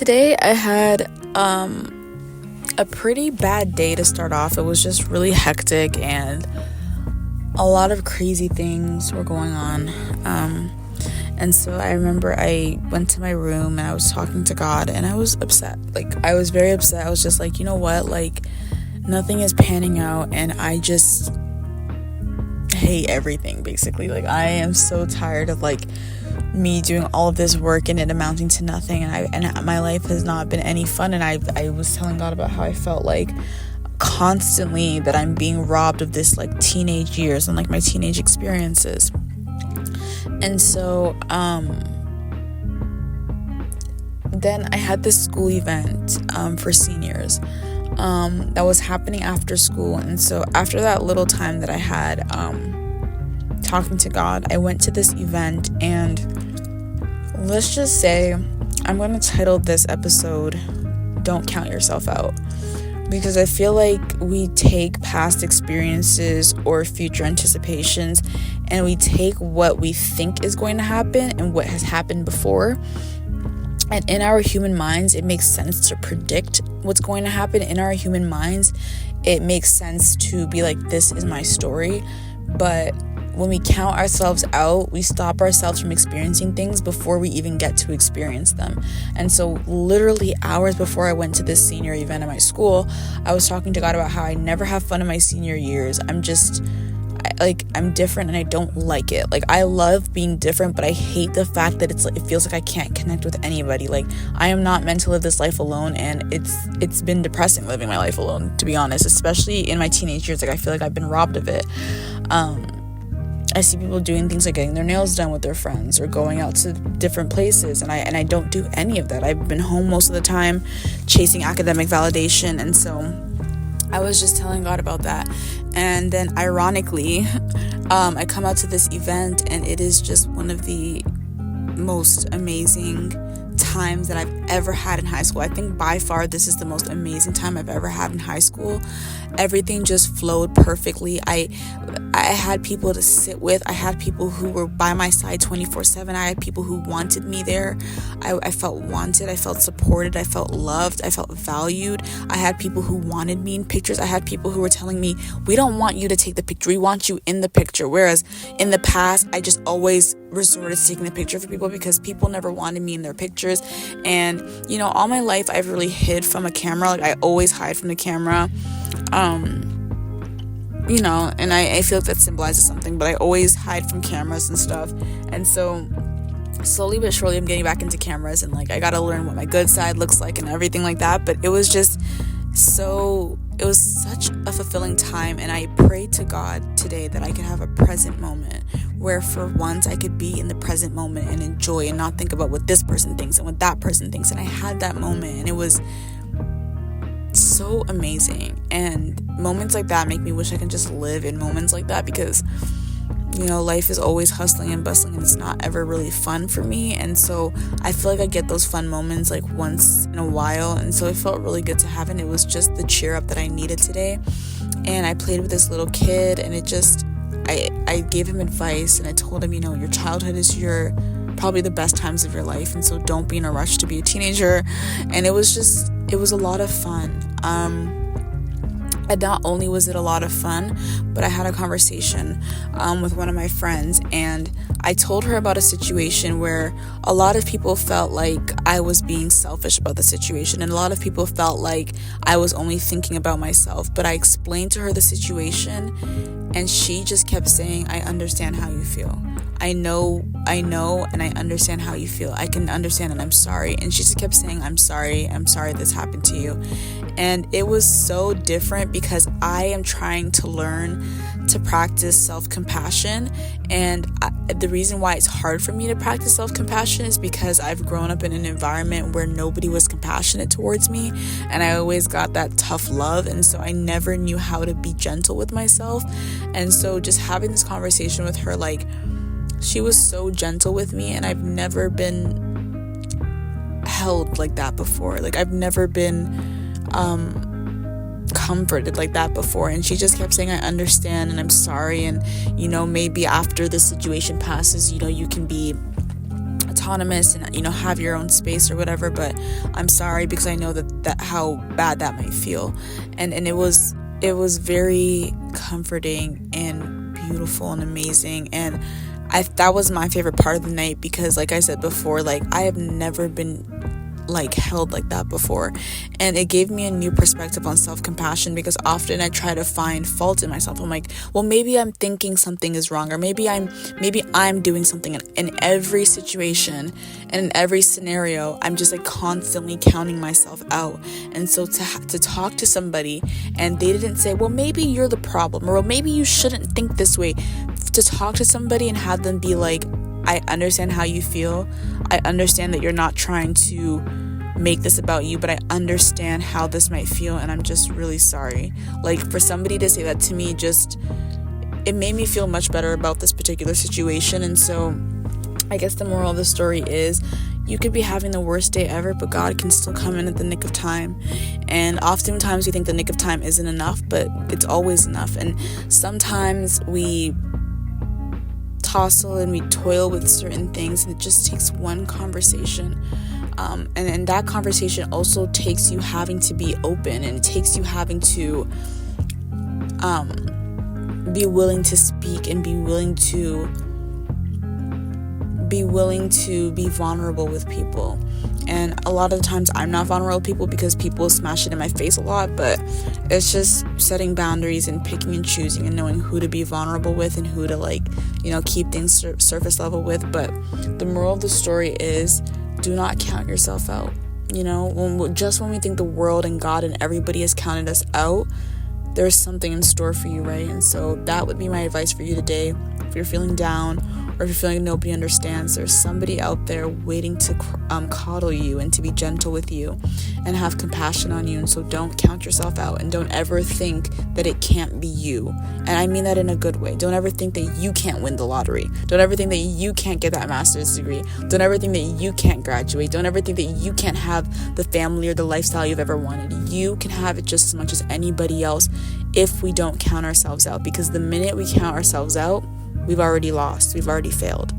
Today I had a pretty bad day to start off. It was just really hectic and a lot of crazy things were going on. And so I remember I went to my room and I was talking to God and I was upset. I was very upset. I was just like, you know what? Nothing is panning out and I just hate everything, basically. I am so tired of me doing all of this work and it amounting to nothing, and my life has not been any fun. And I was telling God about how I felt constantly that I'm being robbed of this teenage years and my teenage experiences. And so then I had this school event for seniors that was happening after school. And so after that little time that I had talking to God, I went to this event, and let's just say I'm going to title this episode "Don't Count Yourself Out," because I feel like we take past experiences or future anticipations and we take what we think is going to happen and what has happened before, and in our human minds it makes sense to predict what's going to happen. In our human minds it makes sense to be like, this is my story. But when we count ourselves out, we stop ourselves from experiencing things before we even get to experience them. And so literally hours before I went to this senior event at my school, I was talking to God about how I never have fun in my senior years. I'm different and I don't like it. I love being different, but I hate the fact that it feels like I can't connect with anybody. I am not meant to live this life alone, and it's been depressing living my life alone, to be honest, especially in my teenage years. I feel like I've been robbed of it. I see people doing things like getting their nails done with their friends or going out to different places, and I don't do any of that. I've been home most of the time chasing academic validation. And so I was just telling God about that. And then ironically, I come out to this event and it is just one of the most amazing times that I've ever had in high school. I think by far this is the most amazing time I've ever had in high school. Everything just flowed perfectly. I had people to sit with. I had people who were by my side 24/7. I had people who wanted me there. I felt wanted. I felt supported. I felt loved. I felt valued. I had people who wanted me in pictures. I had people who were telling me, we don't want you to take the picture. We want you in the picture. Whereas in the past, I just always resorted to taking the picture for people because people never wanted me in their pictures. And, all my life I've really hid from a camera. I always hide from the camera. And I feel like that symbolizes something, but I always hide from cameras and stuff. And so slowly but surely I'm getting back into cameras, and I gotta learn what my good side looks like and everything like that. But it was just it was such a fulfilling time, and I prayed to God today that I could have a present moment where for once I could be in the present moment and enjoy and not think about what this person thinks and what that person thinks. And I had that moment, and it was so amazing. And moments like that make me wish I can just live in moments like that, because life is always hustling and bustling and it's not ever really fun for me. And so I feel like I get those fun moments once in a while, and so it felt really good to have it. And it was just the cheer up that I needed today. And I played with this little kid, and I gave him advice, and I told him, your childhood is probably the best times of your life, and so don't be in a rush to be a teenager. And it was a lot of fun. And not only was it a lot of fun, but I had a conversation with one of my friends, and I told her about a situation where a lot of people felt like I was being selfish about the situation, and a lot of people felt like I was only thinking about myself. But I explained to her the situation, and she just kept saying, I understand how you feel. I know, and I understand how you feel. I can understand, and I'm sorry. And she just kept saying, I'm sorry this happened to you. And it was so different because I am trying to learn to practice self-compassion. And the reason why it's hard for me to practice self-compassion is because I've grown up in an environment where nobody was compassionate towards me, and I always got that tough love, and so I never knew how to be gentle with myself. And so just having this conversation with her, she was so gentle with me, and I've never been held like that before. I've never been comforted like that before. And she just kept saying, I understand and I'm sorry, and maybe after the situation passes, you can be autonomous and, you know, have your own space or whatever, but I'm sorry, because I know that how bad that might feel. And it was very comforting and beautiful and amazing, and that was my favorite part of the night, because like I said before, like I have never been like held like that before, and it gave me a new perspective on self-compassion, because often I try to find fault in myself. I'm like, well, maybe I'm thinking something is wrong, or maybe I'm doing something. In every situation and in every scenario, I'm just like constantly counting myself out. And so to talk to somebody and they didn't say, well, maybe you're the problem, or well, maybe you shouldn't think this way. To talk to somebody and have them be like, I understand how you feel. I understand that you're not trying to make this about you, but I understand how this might feel, and I'm just really sorry. Like, for somebody to say that to me, it made me feel much better about this particular situation. And so I guess the moral of the story is, you could be having the worst day ever, but God can still come in at the nick of time. And oftentimes we think the nick of time isn't enough, but it's always enough. And sometimes we tussle and we toil with certain things, and it just takes one conversation, and that conversation also takes you having to be open, and it takes you having to be willing to speak, and be willing to be vulnerable with people. And a lot of the times I'm not vulnerable with people because people smash it in my face a lot, but it's just setting boundaries and picking and choosing and knowing who to be vulnerable with and who to, like, you know, keep things surface level with. But the moral of the story is, do not count yourself out. You know, when we think the world and God and everybody has counted us out, there's something in store for you, right? And so that would be my advice for you today. If you're feeling down, or if you're feeling like nobody understands, there's somebody out there waiting to coddle you and to be gentle with you and have compassion on you. And so don't count yourself out, and don't ever think that it can't be you. And I mean that in a good way. Don't ever think that you can't win the lottery. Don't ever think that you can't get that master's degree. Don't ever think that you can't graduate. Don't ever think that you can't have the family or the lifestyle you've ever wanted. You can have it just as much as anybody else if we don't count ourselves out, because the minute we count ourselves out, we've already lost. We've already failed.